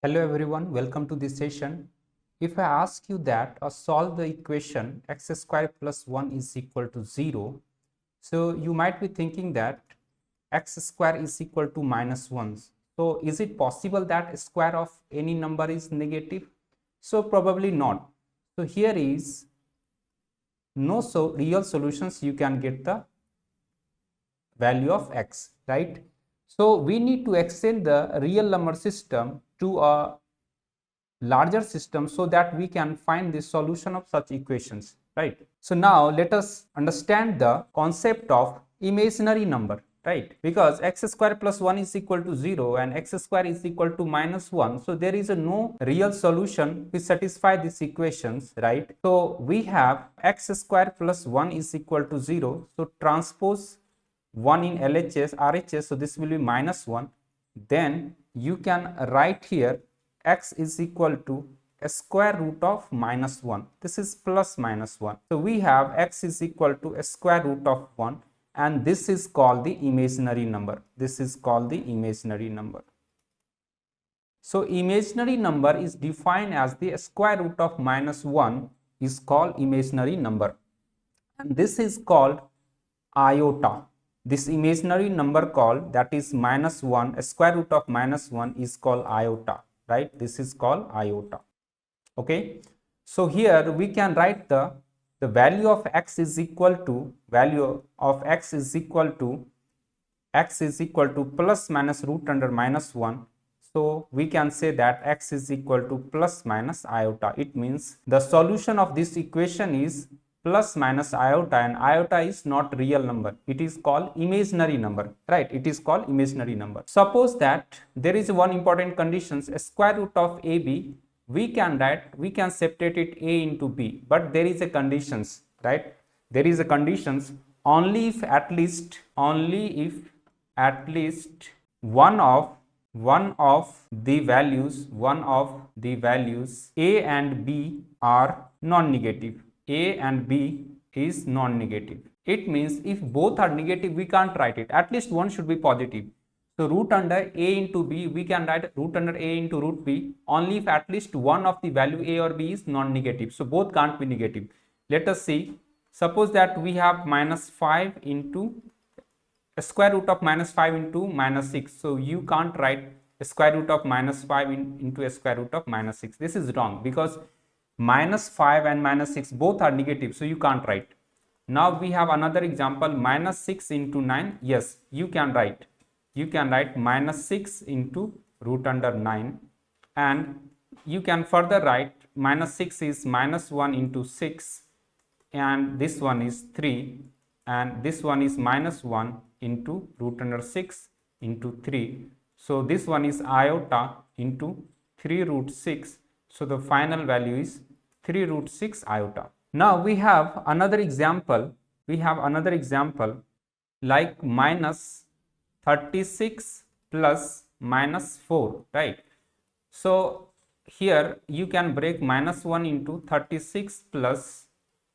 Hello everyone, welcome to this session. If I ask you that solve the equation x square plus 1 is equal to 0, so you might be thinking that x square is equal to minus 1. So is it possible that square of any number is negative? So probably not. So here is no real solutions you can get the value of x, right? So we need to extend the real number system to a larger system so that we can find the solution of such equations, right? So now let us understand the concept of imaginary number, right? Because x square plus 1 is equal to 0 and x square is equal to minus 1. So there is no real solution which satisfy these equations, right? So we have x square plus 1 is equal to 0. So transpose 1 in LHS, RHS, so this will be minus 1. Then you can write here x is equal to a square root of minus 1. This is plus minus 1. So we have x is equal to a square root of 1 and this is called the imaginary number. This is called the imaginary number. So imaginary number is defined as the square root of minus 1 is called imaginary number. And this is called iota. This imaginary number called that is minus 1, a square root of minus 1 is called iota, right? This is called iota. Okay. So here we can write the value of x is equal to x is equal to plus minus root under minus 1. So we can say that x is equal to plus minus iota. It means the solution of this equation is plus minus iota, and iota is not real number. It is called imaginary number, right? It is called imaginary number. Suppose that there is one important condition, a square root of AB. We can separate it A into B, but there is a conditions, right? There is a conditions only if at least one of the values A and B are non-negative. A and B is non-negative. It means if both are negative, we can't write it. At least one should be positive. So root under A into B, we can write root under A into root B only if at least one of the value A or B is non-negative. So both can't be negative. Let us see. Suppose that we have minus 5 into a square root of minus 5 into minus 6. So you can't write a square root of minus 5 into a square root of minus 6. This is wrong because minus 5 and minus 6 both are negative, so you can't write. Now we have another example, minus 6 into 9. Yes, you can write minus 6 into root under 9, and you can further write minus 6 is minus 1 into 6, and this one is 3, and this one is minus 1 into root under 6 into 3. So this one is iota into 3 root 6. So the final value is 3 root 6 iota. Now we have another example. Like minus 36 plus minus 4, right? So here you can break minus 1 into 36 plus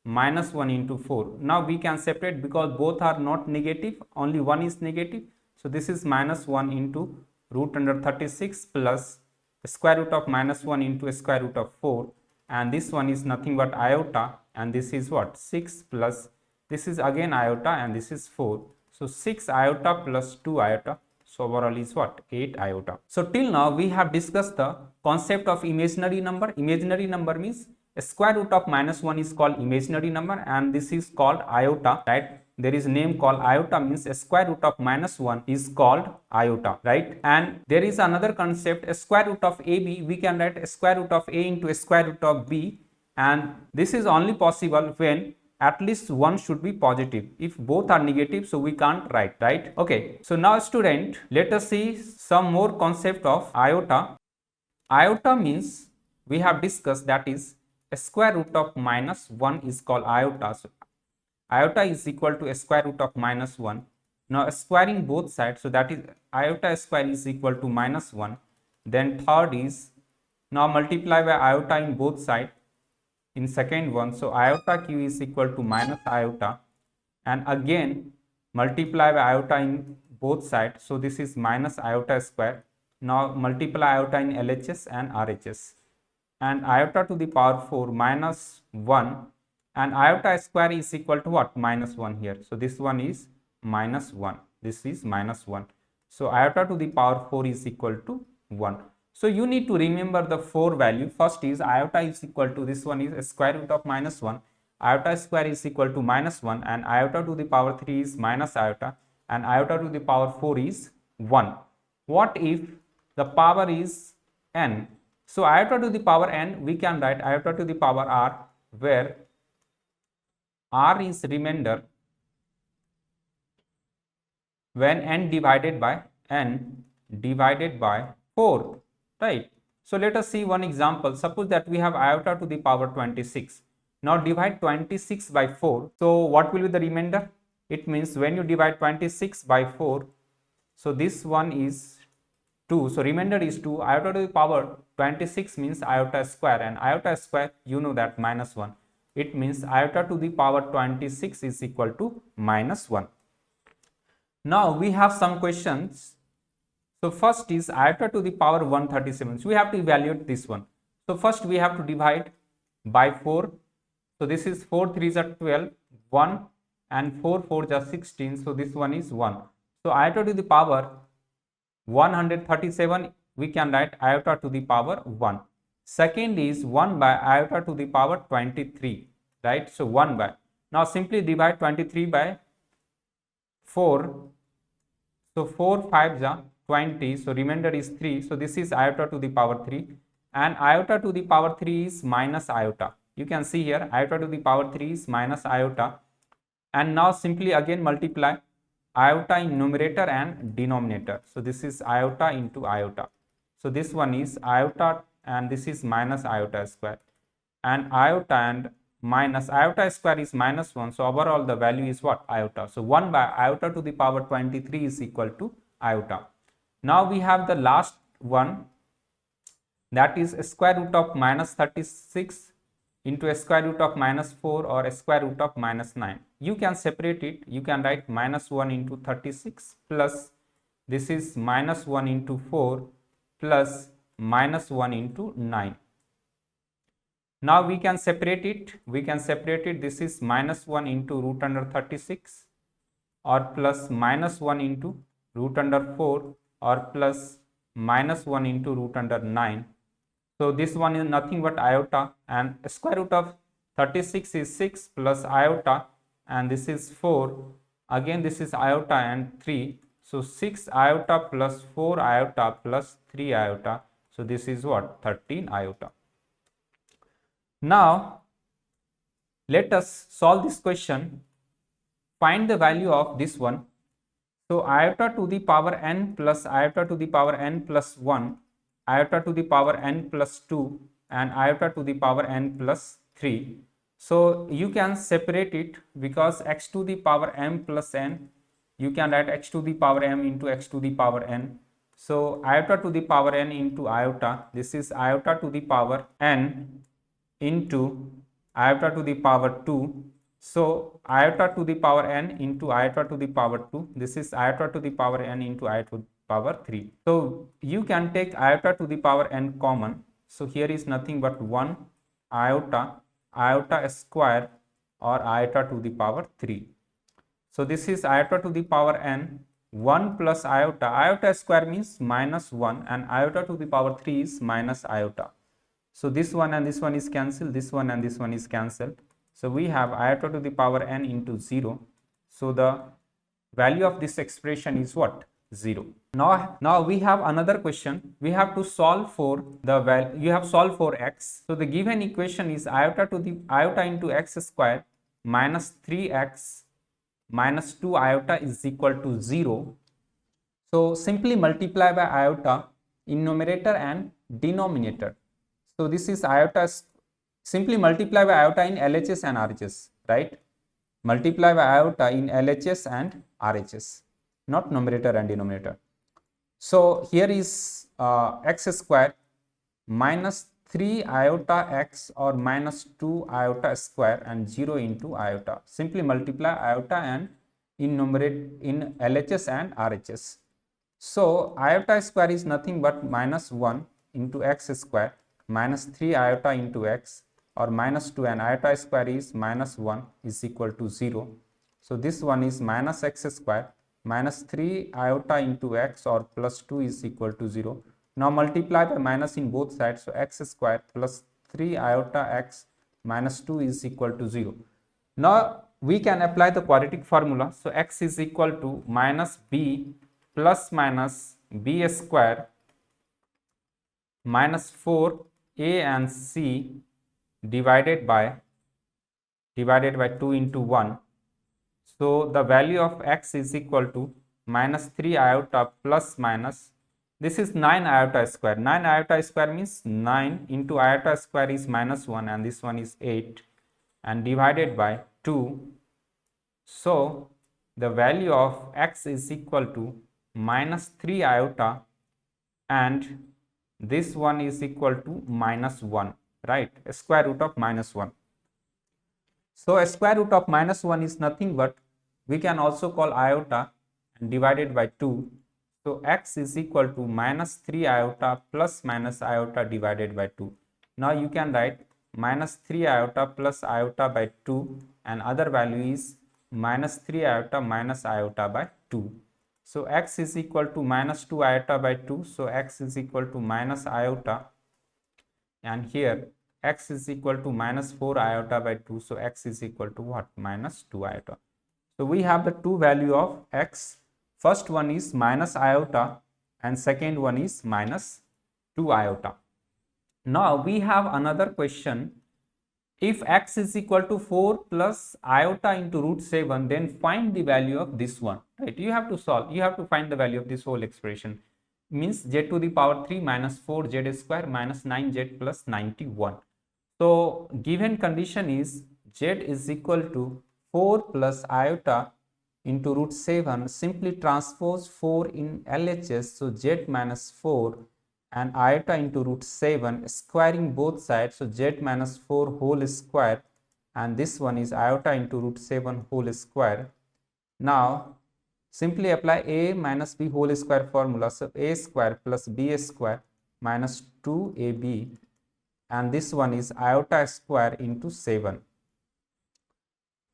minus 1 into 4. Now we can separate because both are not negative, only one is negative. So this is minus 1 into root under 36 plus square root of minus 1 into a square root of 4, and this one is nothing but iota, and this is what, 6 plus this is again iota, and this is 4. So 6 iota plus 2 iota, so overall is what, 8 iota. So till now we have discussed the concept of imaginary number. Imaginary number means a square root of minus 1 is called imaginary number, and this is called iota, right? There is a name called iota, means a square root of minus 1 is called iota, right? And there is another concept, a square root of AB. We can write a square root of A into a square root of B, and this is only possible when at least one should be positive. If both are negative, so we can't write, right? Okay, so now student, let us see some more concept of iota. Iota means we have discussed that is a square root of minus 1 is called iota. So iota is equal to a square root of minus 1. Now squaring both sides, so that is iota square is equal to minus 1. Then third is, now multiply by iota in both sides in second one. So iota q is equal to minus iota, and again multiply by iota in both sides. So this is minus iota square. Now multiply iota in LHS and RHS. And iota to the power 4 minus 1, and iota square is equal to what? Minus 1 here. So this one is minus 1. This is minus 1. So iota to the power 4 is equal to 1. So you need to remember the 4 value. First is iota is equal to, this one is square root of minus 1. Iota square is equal to minus 1, and iota to the power 3 is minus iota, and iota to the power 4 is 1. What if the power is n? So iota to the power n, we can write iota to the power r, where r is remainder when n divided by 4, right? So let us see one example. Suppose that we have iota to the power 26. Now divide 26 by 4. So what will be the remainder? It means when you divide 26 by 4, so this one is 2. So remainder is 2. Iota to the power 26 means iota square, and iota square, you know that, minus 1. It means iota to the power 26 is equal to minus 1. Now we have some questions. So first is iota to the power 137. So we have to evaluate this one. So first we have to divide by 4. So this is 4 3s are 12, 1, and 4 4s are 16. So this one is 1. So iota to the power 137, we can write iota to the power 1. Second is 1 by iota to the power 23, right? So 1 by. Now simply divide 23 by 4. So 4 5s are 20. So remainder is 3. So this is iota to the power 3. And iota to the power 3 is minus iota. You can see here iota to the power 3 is minus iota. And now simply again multiply iota in numerator and denominator. So this is iota into iota. So this one is iota, and this is minus iota square. And iota and minus iota square is minus 1. So overall the value is what? Iota. So 1 by iota to the power 23 is equal to iota. Now we have the last one, that is square root of minus 36 into a square root of minus 4 or a square root of minus 9. You can separate it. You can write minus 1 into 36 plus this is minus 1 into 4 plus minus 1 into 9. Now we can separate it. We can separate it. This is minus 1 into root under 36 or plus minus 1 into root under 4 or plus minus 1 into root under 9. So this one is nothing but iota, and square root of 36 is 6 plus iota, and this is 4. Again this is iota and 3. So 6 iota plus 4 iota plus 3 iota. So this is what? 13 iota. Now let us solve this question. Find the value of this one. So iota to the power n plus iota to the power n plus 1, iota to the power n plus 2, and iota to the power n plus 3. So you can separate it, because x to the power m plus n, you can write x to the power m into x to the power n. So iota to the power n into iota, this is iota to the power n into iota to the power 2. So iota to the power n into iota to the power 2, this is iota to the power n into iota to the power 3. So you can take iota to the power n common. So here is nothing but 1 iota, iota square, or iota to the power 3. So this is iota to the power n, 1 plus iota, iota square means minus 1, and iota to the power 3 is minus iota. So this one and this one is cancelled, this one and this one is cancelled. So we have iota to the power n into 0. So the value of this expression is what? 0. Now we have another question. We have to solve for the value. You have solved for x. So the given equation is iota into x square minus 3x minus 2 iota is equal to 0. So simply multiply by iota in numerator and denominator. So this is iota. Simply multiply by iota in LHS and RHS, right? Multiply by iota in LHS and RHS, not numerator and denominator. So here is x square minus 3 iota x or minus 2 iota square and 0 into iota. Simply multiply iota and in LHS and RHS. So iota square is nothing but minus 1 into x square minus 3 iota into x, or minus 2, and iota square is minus 1 is equal to 0. So this one is minus x square minus 3 iota into x, or plus 2 is equal to 0. Now multiply by minus in both sides. So x square plus 3 iota x minus 2 is equal to 0. Now we can apply the quadratic formula. So x is equal to minus b plus minus b square minus 4a and c divided by 2 into 1. So the value of x is equal to minus 3 iota plus minus, this is 9 iota square. 9 iota square means 9 into iota square is minus 1, and this one is 8, and divided by 2. So the value of x is equal to minus 3 iota, and this one is equal to minus 1, right? A square root of minus 1. So a square root of minus 1 is nothing but, we can also call iota, and divided by 2. So x is equal to minus 3 iota plus minus iota divided by 2. Now you can write minus 3 iota plus iota by 2, and other value is minus 3 iota minus iota by 2. So x is equal to minus 2 iota by 2. So x is equal to minus iota, and here x is equal to minus 4 iota by 2. So x is equal to what? Minus 2 iota. So we have the two value of x. First one is minus iota, and second one is minus 2 iota. Now we have another question. If x is equal to 4 plus iota into root 7, then find the value of this one, right? You have to solve, you have to find the value of this whole expression. Means z to the power 3 minus 4z square minus 9z plus 91. So given condition is z is equal to 4 plus iota into root 7. Simply transpose 4 in LHS. So z minus 4 and iota into root 7, squaring both sides. So z minus 4 whole square, and this one is iota into root 7 whole square. Now simply apply a minus b whole square formula. So a square plus b square minus 2ab, and this one is iota square into 7.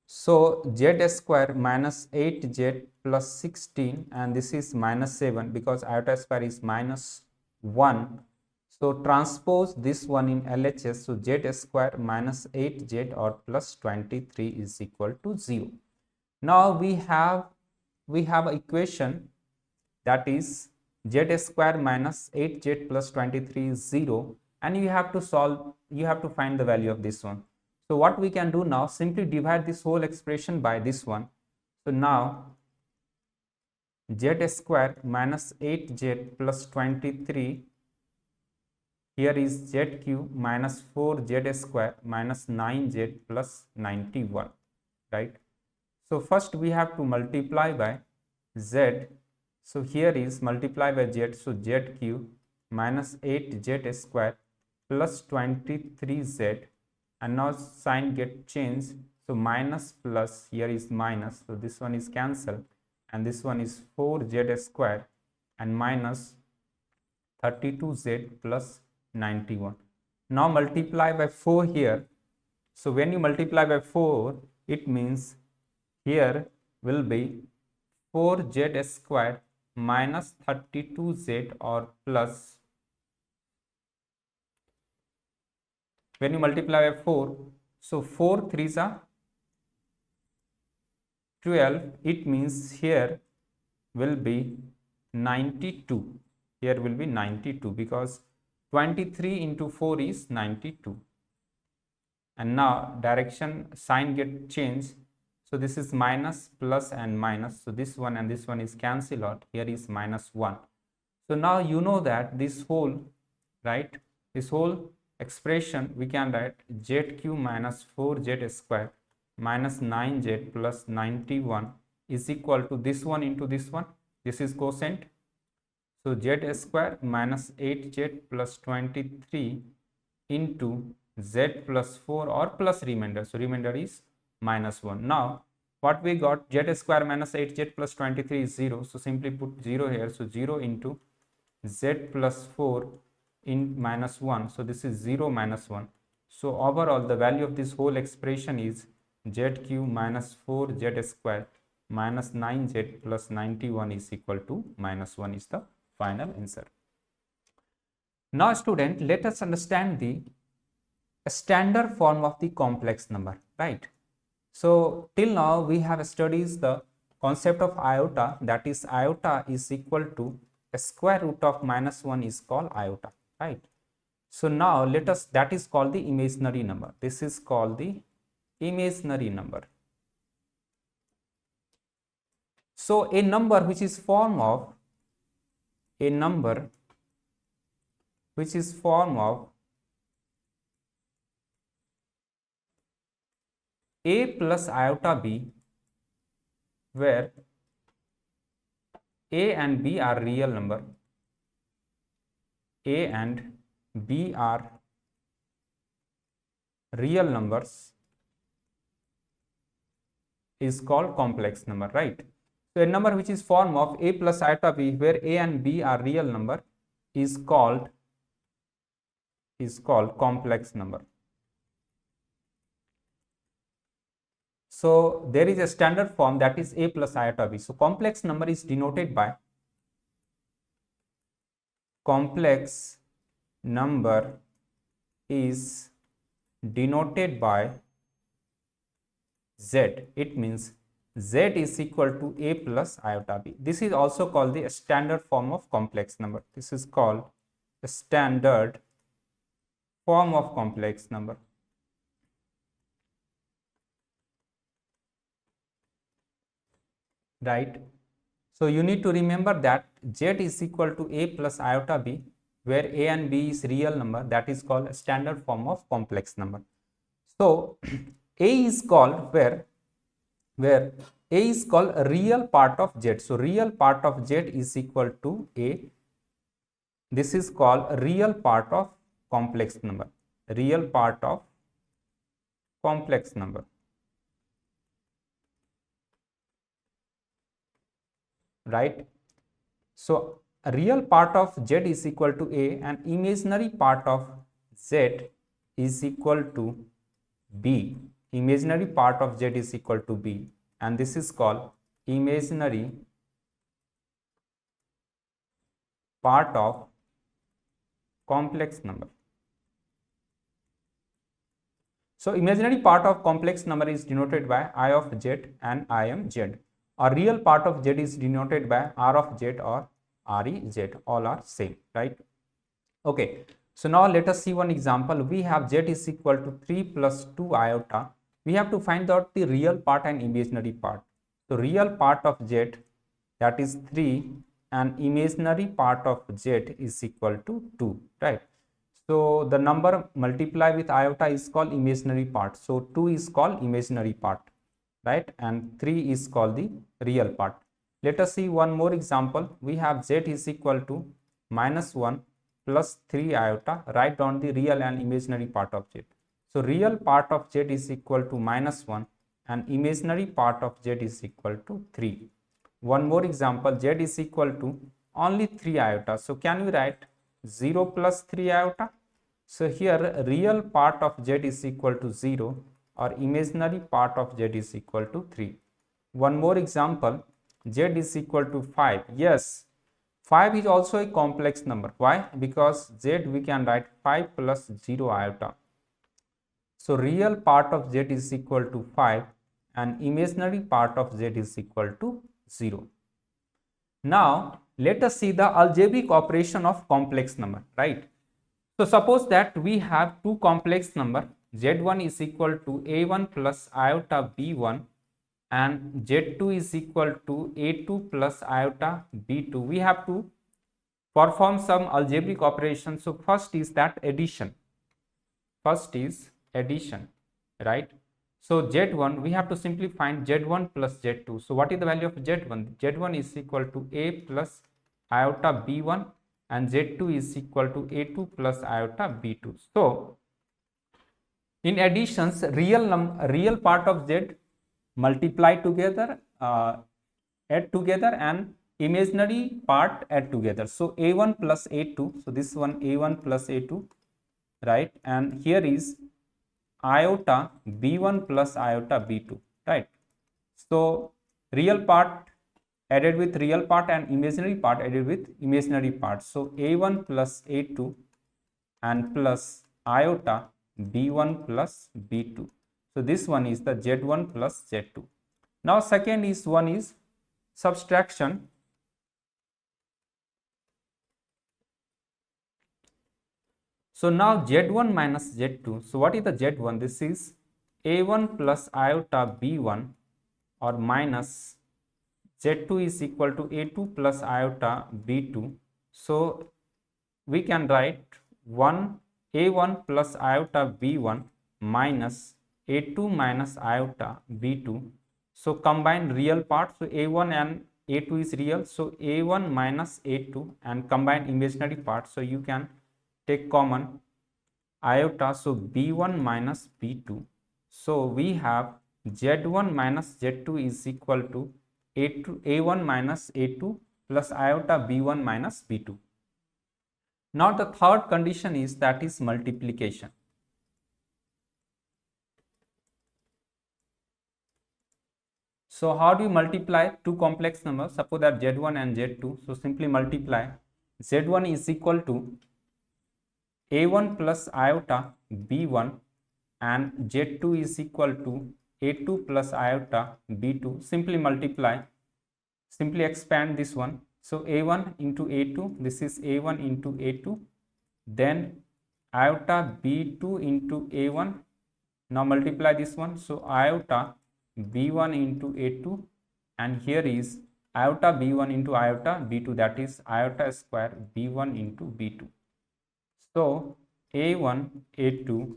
So z square minus 8z plus 16, and this is minus 7 because iota square is minus 1. So transpose this one in LHS. So z square minus 8z or plus 23 is equal to 0. Now we have an equation, that is z square minus 8z plus 23 is 0, and you have to solve, you have to find the value of this one. So what we can do now, simply divide this whole expression by this one. So now z square minus 8z plus 23, here is z cube minus 4z square minus 9z plus 91, right? So first we have to multiply by z. So here is multiply by z. So z cube minus 8z square plus 23z, and now sign get changed. So minus plus, here is minus. So this one is cancelled, and this one is 4z square and minus 32z plus 91. Now multiply by 4 here. So when you multiply by 4, it means here will be 4z square minus 32z or plus, when you multiply by 4, so 4 3s are 12. It means here will be 92. Here will be 92 because 23 into 4 is 92. And now direction sign get changed. So this is minus, plus and minus. So this one and this one is cancelled out. Here is minus 1. So now you know that this whole, right, this whole expression we can write z cube minus 4z square minus 9z plus 91 is equal to this one into this one. This is quotient. So z square minus 8z plus 23 into z plus 4 or plus remainder. So remainder is minus 1. Now what we got, z square minus 8z plus 23 is 0. So simply put 0 here. So 0 into z plus 4 in minus 1. So this is 0 minus 1. So overall the value of this whole expression is z cube minus 4z square minus 9z plus 91 is equal to minus 1 is the final answer. Now student, let us understand the standard form of the complex number, right? So till now we have studied the concept of iota, that is iota is equal to a square root of minus 1 is called iota, right? So now let us, that is called the imaginary number. This is called the imaginary number. So a number which is form of a number which is form of a plus iota b, where a and b are real number, a and b are real numbers, is called complex number, right? So a number which is form of a plus iota b, where a and b are real number, is called complex number. So there is a standard form, that is a plus iota b. So complex number is denoted by z. It means z is equal to a plus iota b. This is also called the standard form of complex number. This is called a standard form of complex number. Right? So you need to remember that z is equal to a plus iota b, where a and b is real number, that is called a standard form of complex number. So a is called where a is called a real part of z. So real part of z is equal to a. This is called a real part of complex number. Real part of complex number. Right? So a real part of z is equal to a, and imaginary part of z is equal to b. Imaginary part of z is equal to b, and this is called imaginary part of complex number. So imaginary part of complex number is denoted by I of z and I am z. A real part of z is denoted by r of z or re z. All are same, right? Okay. So now let us see one example. We have z is equal to 3 plus 2 iota. We have to find out the real part and imaginary part. So real part of z, that is 3, and imaginary part of z is equal to 2, right? So the number multiplied with iota is called imaginary part. So 2 is called imaginary part, right? And 3 is called the real part. Let us see one more example. We have z is equal to minus 1 plus 3 iota. Write down the real and imaginary part of z. So real part of z is equal to minus 1 and imaginary part of z is equal to 3. One more example, z is equal to only 3 iota. So can we write 0 plus 3 iota? So here real part of z is equal to 0 or imaginary part of z is equal to 3. One more example, z is equal to 5. Yes, 5 is also a complex number. Why? Because z we can write 5 plus 0 iota. So real part of z is equal to 5 and imaginary part of z is equal to 0. Now let us see the algebraic operation of complex number, right? So suppose that we have two complex number, z1 is equal to a1 plus iota b1 and z2 is equal to a2 plus iota b2. We have to perform some algebraic operation. So first is that addition. First is addition, right? So z1, we have to simply find z1 plus z2. So what is the value of z1? z1 is equal to a plus iota b1 and z2 is equal to a2 plus iota b2. So in additions, real part of z multiply together, add together, and imaginary part add together. So a1 plus a2, so this one a1 plus a2, right? And here is iota b1 plus iota b2, right? So real part added with real part and imaginary part added with imaginary part. So a1 plus a2 and plus iota b1 plus b2. So this one is the z1 plus z2. Now second is one is subtraction. So now z1 minus z2. So what is the z1? This is a1 plus iota b1 or minus z2 is equal to a2 plus iota b2. So we can write a1 plus iota b1 minus a2 minus iota b2. So combine real part. So a1 and a2 is real. So a1 minus a2 and combine imaginary part. So you can take common iota. So b1 minus b2. So we have z1 minus z2 is equal to a1 minus a2 plus iota b1 minus b2. Now the third condition is that is multiplication. So how do you multiply two complex numbers? Suppose that z1 and z2. So simply multiply. z1 is equal to a1 plus iota b1 and z2 is equal to a2 plus iota b2. Simply multiply. Simply expand this one. So a1 into a2, this is a1 into a2, then iota b2 into a1. Now multiply this one. So iota b1 into a2, and here is iota b1 into iota b2, that is iota square b1 into b2. So a1 a2.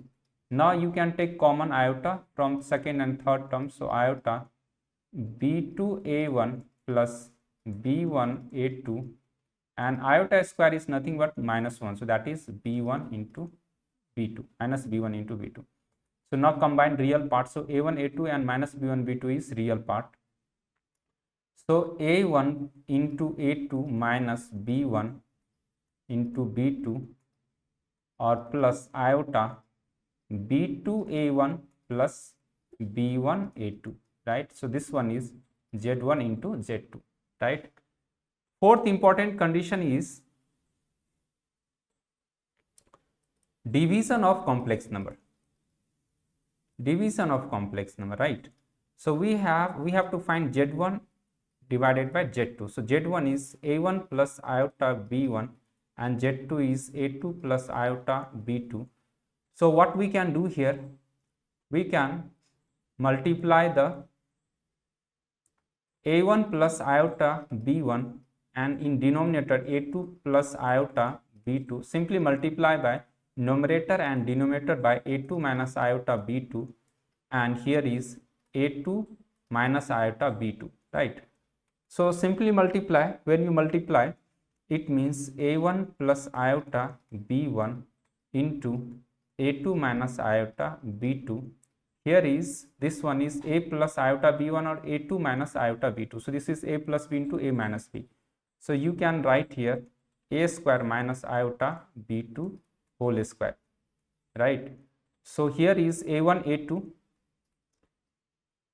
Now you can take common iota from second and third term. So iota b2 a1 plus b1 a2, and iota square is nothing but minus 1. So that is b1 into b2 minus b1 into b2. So now combine real part. So a1 a2 and minus b1 b2 is real part. So a1 into a2 minus b1 into b2 or plus iota b2 a1 plus b1 a2, right? So this one is z1 into z2, right? Fourth important condition is division of complex number. Division of complex number, right? So we have to find z1 divided by z2. So z1 is a1 plus iota b1 and z2 is a2 plus iota b2. So what we can do here, we can multiply the a1 plus iota b1 and in denominator a2 plus iota b2. Simply multiply by numerator and denominator by a2 minus iota b2, and here is a2 minus iota b2, right? So simply multiply. When you multiply, it means a1 plus iota b1 into a2 minus iota b2. Here is this one is a plus iota b1 or a2 minus iota b2. So this is a plus b into a minus b. So you can write here a square minus iota b2 whole square, right? So here is a1 a2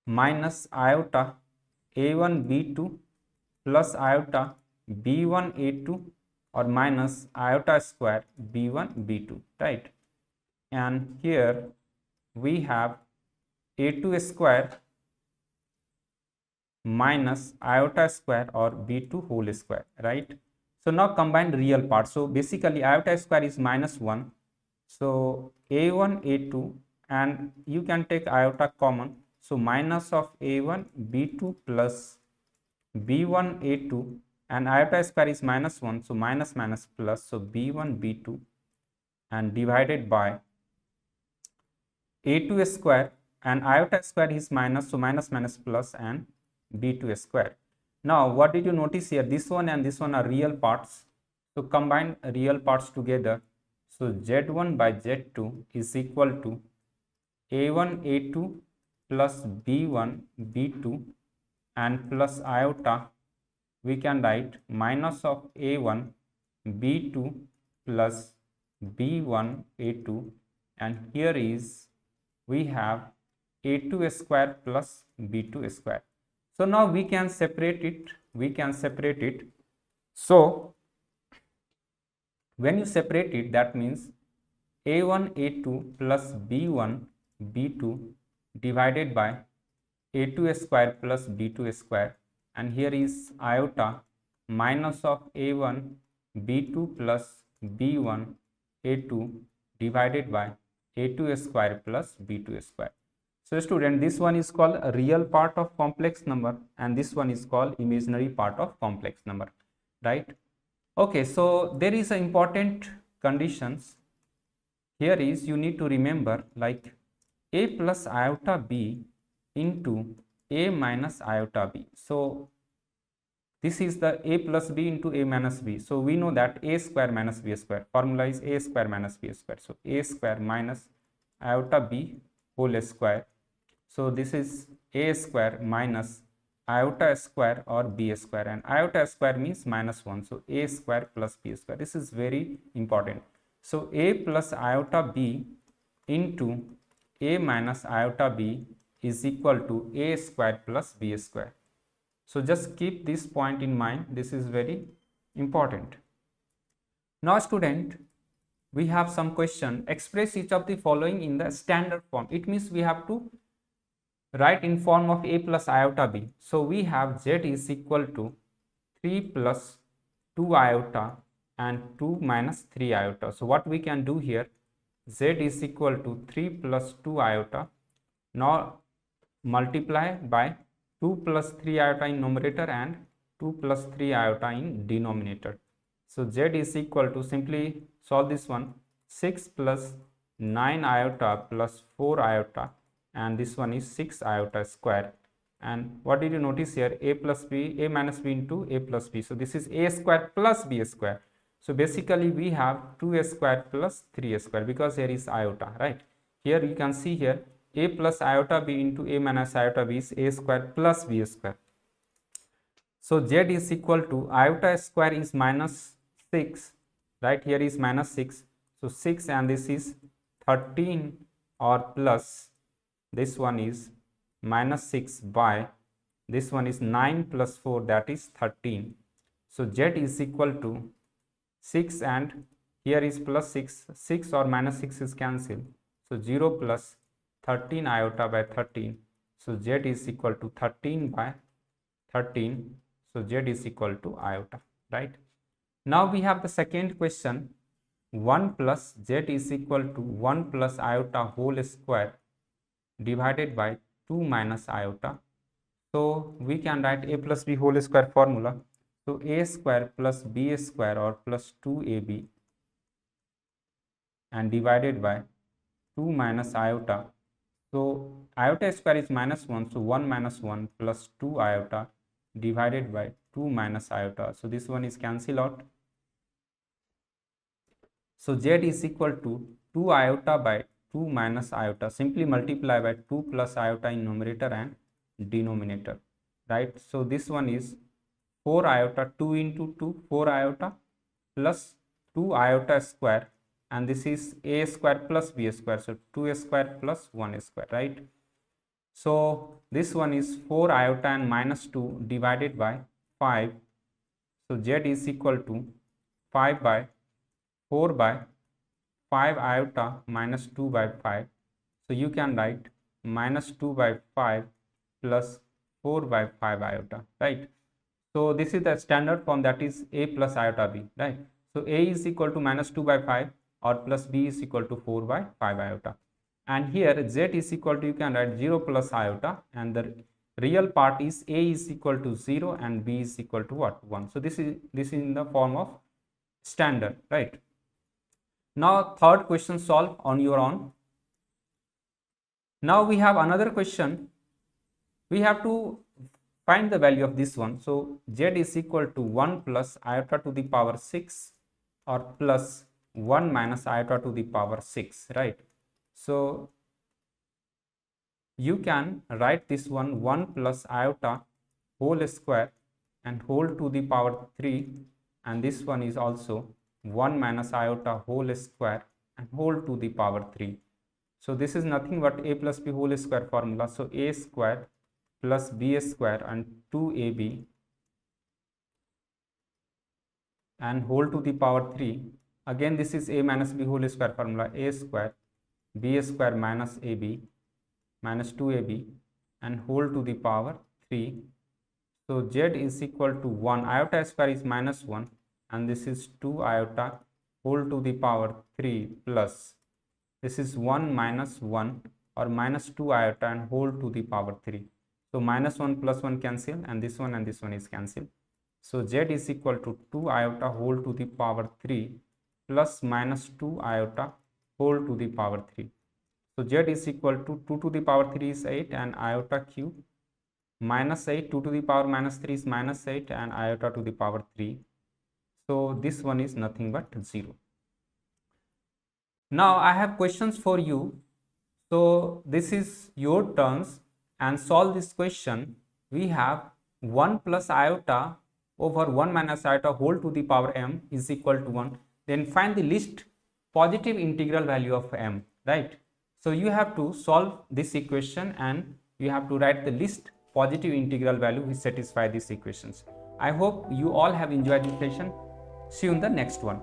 minus iota a1 b2 plus iota b1 a2 or minus iota square b1 b2, right? And here we have a2 square minus iota square or b2 whole square, right? So now combine real part. So basically iota square is minus 1. So a1 a2, and you can take iota common. So minus of a1 b2 plus b1 a2, and iota square is minus 1. So minus minus plus. So b1 b2 and divided by a2 square, and iota square is minus, so minus minus plus, and b2 square. Now what did you notice here? This one and this one are real parts. So combine real parts together. So z1 by z2 is equal to a1 a2 plus b1 b2 and plus iota we can write minus of a1 b2 plus b1 a2, and here is we have a2 square plus b2 square. So now we can separate it. So when you separate it, that means a1 a2 plus b1 b2 divided by a2 square plus b2 square, and here is iota minus of a1 b2 plus b1 a2 divided by a2 square plus b2 square. So student, this one is called a real part of complex number and this one is called imaginary part of complex number, right? Okay, so there is an important conditions. Here is you need to remember like a plus iota b into a minus iota b. So this is the a plus b into a minus b. So we know that a square minus b square. Formula is a square minus b square. So a square minus iota b whole square. So this is a square minus iota square or b square, and iota square means minus 1. So a square plus b square. This is very important. So a plus iota b into a minus iota b is equal to a square plus b square. So just keep this point in mind. This is very important. Now student, we have some question. Express each of the following in the standard form. It means we have to write in form of a plus iota b. So we have z is equal to 3 plus 2 iota and 2 minus 3 iota. So what we can do here, z is equal to 3 plus 2 iota. Now multiply by 2 plus 3 iota in numerator and 2 plus 3 iota in denominator. So z is equal to, simply solve this one, 6 plus 9 iota plus 4 iota, and this one is 6 iota square. And what did you notice here, a plus b, a minus b into a plus b. So this is a square plus b square. So basically we have 2a square plus 3a square because here is iota, right? Here you can see here a plus iota b into a minus iota b is a square plus b square. So z is equal to iota square is minus 6, right? Here is minus 6. So 6 and this is 13 or plus this one is minus 6 by this one is 9 plus 4, that is 13. So z is equal to 6 and here is plus 6, 6 or minus 6 is cancelled. So 0 plus 13 iota by 13. So z is equal to 13 by 13. So z is equal to iota, right? Now we have the second question. 1 plus z is equal to 1 plus iota whole square divided by 2 minus iota. So we can write a plus b whole square formula. So a square plus b square or plus 2ab and divided by 2 minus iota. So iota square is minus 1. So 1 minus 1 plus 2 iota divided by 2 minus iota. So this one is cancelled out. So z is equal to 2 iota by 2 minus iota. Simply multiply by 2 plus iota in numerator and denominator, right? So this one is 4 iota, 2 into 2, 4 iota plus 2 iota square, and this is a square plus b square. So 2a square plus 1 square, right? So this one is 4 iota and minus 2 divided by 5. So z is equal to 5 by 4 by 5 iota minus 2 by 5. So you can write minus 2 by 5 plus 4 by 5 iota, right? So this is the standard form, that is a plus iota b, right? So a is equal to minus 2 by 5 or plus b is equal to 4 by 5 iota. And here z is equal to, you can write 0 plus iota, and the real part is a is equal to 0 and b is equal to what? 1. So this is in the form of standard, right? Now third question solve on your own. Now we have another question. We have to find the value of this one. So z is equal to 1 plus iota to the power 6 or plus 1 minus iota to the power 6, right? So you can write this one 1 plus iota whole square and whole to the power 3, and this one is also 1 minus iota whole square and whole to the power 3. So this is nothing but a plus b whole square formula. So a square plus b square and 2ab and whole to the power 3. Again this is a minus b whole square formula, a square b square minus ab minus 2ab and whole to the power 3. So z is equal to 1, iota square is minus 1 and this is 2 iota whole to the power 3 plus this is 1 minus 1 or minus 2 iota and whole to the power 3. So minus 1 plus 1 cancel and this one is cancelled. So z is equal to 2 iota whole to the power 3 plus minus 2 iota whole to the power 3. So z is equal to 2 to the power 3 is 8 and iota cube minus 8, 2 to the power minus 3 is minus 8 and iota to the power 3. So this one is nothing but 0. Now I have questions for you. So this is your turns and solve this question. We have 1 plus iota over 1 minus iota whole to the power m is equal to 1. Then find the least positive integral value of m, right? So you have to solve this equation and you have to write the least positive integral value which satisfy these equations. I hope you all have enjoyed this session. See you in the next one.